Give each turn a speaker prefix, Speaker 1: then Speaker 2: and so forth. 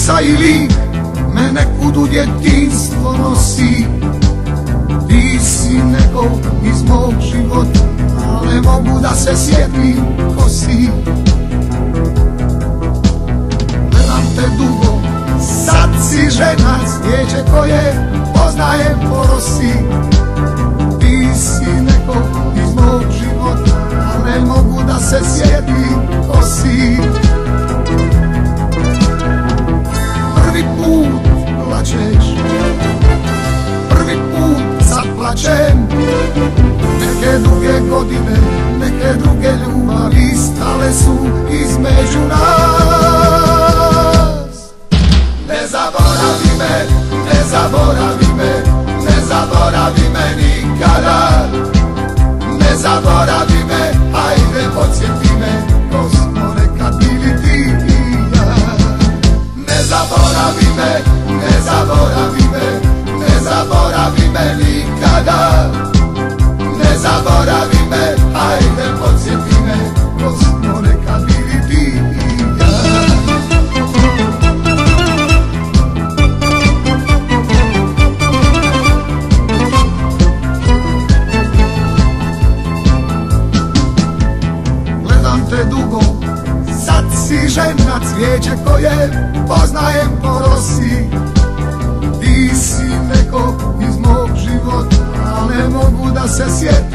Speaker 1: misa ili me nekud u djetinstvo nosi. Ti si neko iz mog života, ali ne mogu da se sjetim ko si. Gledam te dugo, sad si žena, cvijeće koje poznajem po rosi. Ti si neko iz mog života, ali ne mogu da se sjetim ko si. Prvi put plačeš, prvi put sad plačem. Neke druge godine, neke druge ljubavi stale su između nas. Ne zaboravi me, ne zaboravi me, ne zaboravi me nikada. Ne zaboravi me, ajde podsjeti me, ko smo nekad bili ti i ja. Ne zaboravi me, ne zaboravi me, ne zaboravi me nikada. Ne zaboravi me, ajde podsjeti me, ko smo nekad bili ti i ja. Gledam te dugo, sad si žena, cvijeće koje poznajem po rosi. Ti si neko iz mog života, ali ne mogu da se sjetim